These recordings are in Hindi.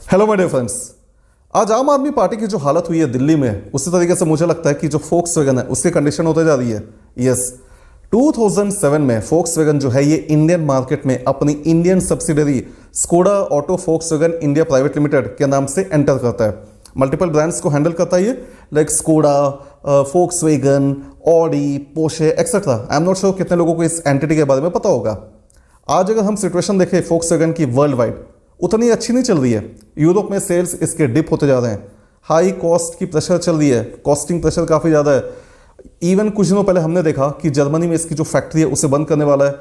Hello my dear friends. आज आम आदमी पार्टी की जो हालत हुई है दिल्ली में, उसी तरीके से मुझे लगता है कि जो फोक्सवैगन है उसकी कंडीशन होते जा रही है। यस, 2007 में फोक्सवैगन जो है ये इंडियन मार्केट में अपनी Indian subsidiary Skoda auto Volkswagen India private limited के नाम से एंटर करता है। मल्टीपल ब्रांड्स को हैंडल करता है ये, like Skoda, Volkswagen, Audi, Porsche etcetera. I am not sure कितने लोगों को इस एंटिटी के बारे में पता होगा। आज अगर हम सिचुएशन देखें फोक्सवैगन की वर्ल्ड वाइड, उतनी अच्छी नहीं चल रही है। यूरोप में सेल्स इसके डिप होते जा रहे हैं, हाई कॉस्ट की प्रेशर चल रही है, कॉस्टिंग प्रेशर काफ़ी ज़्यादा है। इवन कुछ दिनों पहले हमने देखा कि जर्मनी में इसकी जो फैक्ट्री है उसे बंद करने वाला है।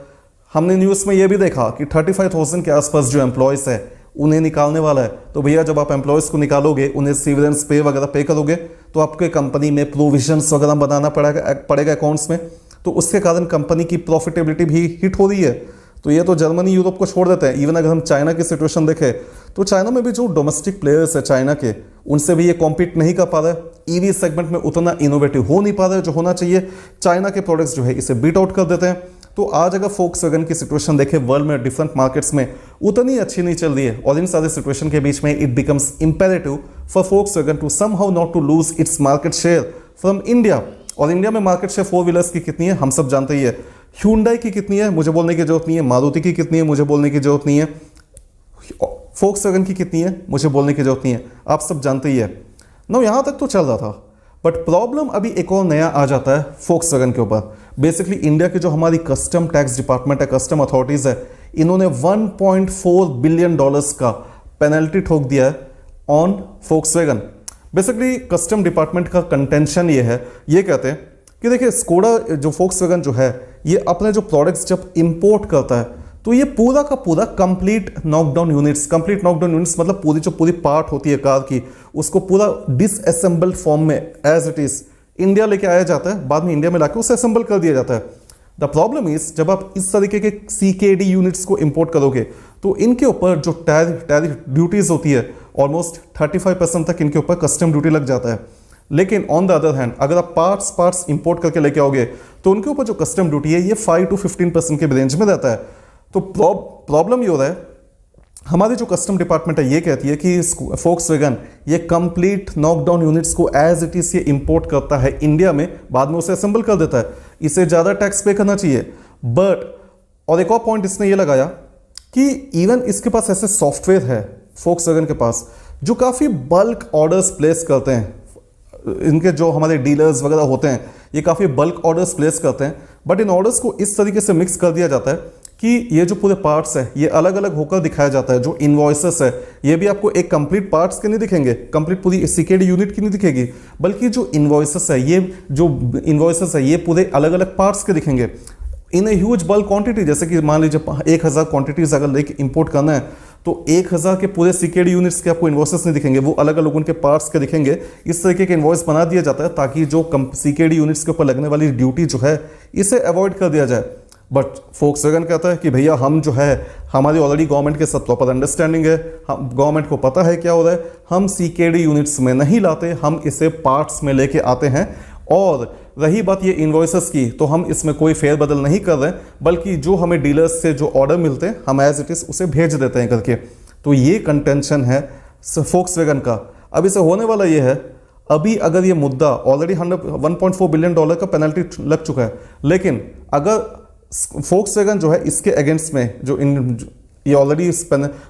हमने न्यूज़ में यह भी देखा कि 35,000 के आसपास जो एम्प्लॉयज़ है उन्हें निकालने वाला है। तो भैया जब आप एम्प्लॉयज़ को निकालोगे, उन्हें सीवरेंस पे वगैरह पे करोगे, तो आपके कंपनी में प्रोविजंस वगैरह बनाना पड़ेगा अकाउंट्स में। तो उसके कारण कंपनी की प्रॉफिटेबिलिटी भी हिट हो रही है। तो ये तो जर्मनी यूरोप को छोड़ देते हैं। इवन अगर हम चाइना की सिचुएशन देखें तो चाइना में भी जो डोमेस्टिक प्लेयर्स है चाइना के, उनसे भी ये कॉम्पीट नहीं कर पा रहा है। ईवी सेगमेंट में उतना इनोवेटिव हो नहीं पा रहा है जो होना चाहिए। चाइना के प्रोडक्ट्स जो है इसे बीट आउट कर देते हैं। तो आज अगर फोक्सवैगन की सिचुएशन देखें वर्ल्ड में डिफरेंट मार्केट्स में, उतनी अच्छी नहीं चल रही है। और इन सारे सिचुएशन के बीच में it becomes imperative for Volkswagen to somehow not to lose its market share from India. और इंडिया में मार्केट शेयर फोर व्हीलर्स की कितनी है हम सब जानते ही है। ह्यूंडई की कितनी है मुझे बोलने की जरूरत नहीं है, मारुति की कितनी है मुझे बोलने की जरूरत नहीं है, फोक्सवैगन की कितनी है मुझे बोलने की जरूरत नहीं है, आप सब जानते ही है। नो, यहाँ तक तो चल रहा था, बट प्रॉब्लम अभी एक और नया आ जाता है फोक्सवैगन के ऊपर। बेसिकली इंडिया की जो हमारी कस्टम टैक्स डिपार्टमेंट है, कस्टम अथॉरिटीज है, इन्होंने $1.4 बिलियन का पेनल्टी ठोक दिया है on Volkswagen. Basically custom department का कंटेंशन ये है, ये कहते हैं कि देखिए स्कोडा जो फोक्सवैगन जो है ये अपने जो प्रोडक्ट्स जब इंपोर्ट करता है तो ये पूरा का पूरा कंप्लीट नॉकडाउन यूनिट्स मतलब पूरी जो पूरी पार्ट होती है कार की, उसको पूरा डिसअसेंबल्ड फॉर्म में एज इट इज इंडिया लेके आया जाता है। बाद में इंडिया में लाके उसे असेंबल कर दिया जाता है। द प्रॉब्लम इज जब आप इस तरीके के CKD यूनिट्स को इंपोर्ट करोगे तो इनके ऊपर जो टैरिफ ड्यूटीज होती है ऑलमोस्ट 35% तक इनके ऊपर कस्टम ड्यूटी लग जाता है। लेकिन ऑन द अदर हैंड अगर आप पार्ट्स इंपोर्ट करके लेके आओगे तो उनके ऊपर जो कस्टम ड्यूटी है ये 5 to 15% के रेंज में रहता है। तो प्रॉब्लम ये हो रहा है, हमारी जो कस्टम डिपार्टमेंट है ये कहती है कि फोक्सवैगन ये कंप्लीट नॉकडाउन यूनिट्स को एज इट इज ये इंपोर्ट करता है इंडिया में, बाद में उसे असेंबल कर देता है, इसे ज़्यादा टैक्स पे करना चाहिए। बट और एक और पॉइंट इसने ये लगाया कि इवन इसके पास ऐसे सॉफ्टवेयर है फोक्सवैगन के पास जो काफ़ी बल्क ऑर्डर्स प्लेस करते हैं। इनके जो हमारे डीलर्स वगैरह होते हैं ये काफ़ी बल्क ऑर्डर्स प्लेस करते हैं, बट इन ऑर्डर्स को इस तरीके से मिक्स कर दिया जाता है कि ये जो पूरे पार्ट्स है ये अलग अलग होकर दिखाया जाता है। जो इनवॉइसेस है ये भी आपको एक कंप्लीट पार्ट्स के नहीं दिखेंगे, कंप्लीट पूरी CKD यूनिट की नहीं दिखेगी, बल्कि जो इनवॉइसेस है ये पूरे अलग अलग पार्ट्स के दिखेंगे इन ए ह्यूज बल्क क्वांटिटी। जैसे कि मान लीजिए 1000 क्वांटिटीज अगर लेके इंपोर्ट करना है तो 1000 के पूरे CKD यूनिट्स के आपको इन्वॉइसेस नहीं दिखेंगे, वो अलग अलग उनके पार्ट्स के दिखेंगे। इस तरीके के इन्वॉइस बना दिया जाता है ताकि जो CKD यूनिट्स के ऊपर लगने वाली ड्यूटी जो है इसे अवॉइड कर दिया जाए। बट फोक्सवैगन कहता है कि भैया हम जो है हमारी ऑलरेडी गवर्नमेंट के साथ प्रॉपर अंडरस्टैंडिंग है, हम गवर्नमेंट को पता है क्या हो रहा है, हम CKD यूनिट्स में नहीं लाते, हम इसे पार्ट्स में लेके आते हैं। और रही बात ये इनवॉइसेस की, तो हम इसमें कोई फेरबदल नहीं कर रहे, बल्कि जो हमें डीलर्स से जो ऑर्डर मिलते हैं हम एज इट इज उसे भेज देते हैं करके। तो ये कंटेंशन है फोक्सवैगन का। अब इसे होने वाला ये है, अभी अगर ये मुद्दा ऑलरेडी $1.4 बिलियन का पेनल्टी लग चुका है, लेकिन अगर फोक्सवैगन जो है इसके अगेंस्ट में ये ऑलरेडी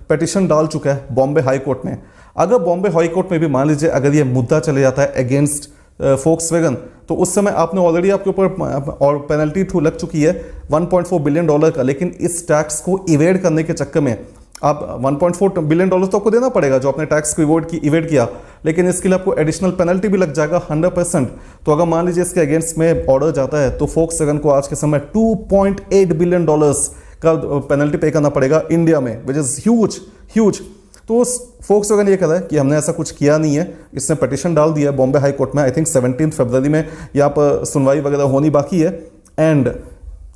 पेटिशन डाल चुका है बॉम्बे हाई कोर्ट में। अगर बॉम्बे हाई कोर्ट में भी मान लीजिए अगर ये मुद्दा चले जाता है अगेंस्ट फोक्सवैगन, तो उस समय आपने ऑलरेडी आपके ऊपर और पेनल्टी लग चुकी है $1.4 बिलियन का। लेकिन इस टैक्स को इवेड करने के चक्कर में आप $1.4 बिलियन तो आपको देना पड़ेगा जो आपने टैक्स को इवेड किया, लेकिन इसके लिए आपको एडिशनल पेनल्टी भी लग जाएगा 100%। तो अगर मान लीजिए इसके अगेंस्ट में ऑर्डर जाता है तो फोक्सवैगन को आज के समय $2.8 बिलियन का पेनल्टी पे करना पड़ेगा इंडिया में, विच इज ह्यूज। तो फोक्सवैगन ये कह रहा है कि हमने ऐसा कुछ किया नहीं है। इसने पिटीशन डाल दिया है बॉम्बे हाई कोर्ट में, आई थिंक 17 फरवरी में यहाँ पर सुनवाई वगैरह होनी बाकी है। एंड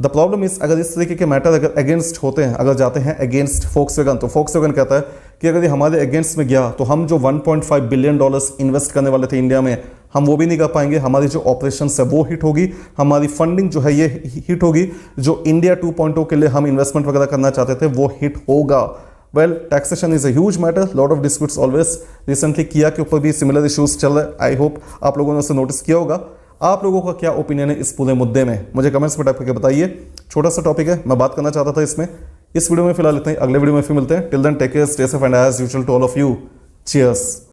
द प्रॉब्लम इज अगर इस तरीके के मैटर अगर अगेंस्ट होते हैं, अगर जाते हैं अगेंस्ट फोक्सवैगन, तो फोक्सवैगन कहता है कि अगर ये हमारे अगेंस्ट में गया तो हम जो $1.5 बिलियन इन्वेस्ट करने वाले थे इंडिया में, हम वो भी नहीं कर पाएंगे। हमारी जो ऑपरेशन है वो हिट होगी, हमारी फंडिंग जो है ये हिट होगी, जो इंडिया 2.0 के लिए हम इन्वेस्टमेंट वगैरह करना चाहते थे वो हिट होगा। Well taxation is a huge matter, lot of disputes always. Recently किया के ऊपर भी सिमिलर इश्यूज चल रहे हैं, आई होप आप लोगों ने उसे नोटिस किया होगा। आप लोगों का क्या ओपिनियन है इस पूरे मुद्दे में, मुझे कमेंट्स में टाइप करके बताइए। छोटा सा टॉपिक है, मैं बात करना चाहता था इसमें। इस वीडियो में फिलहाल इतना ही, अगले वीडियो में फिर मिलते हैं। Till then take care, stay safe and as usual to all of you, cheers.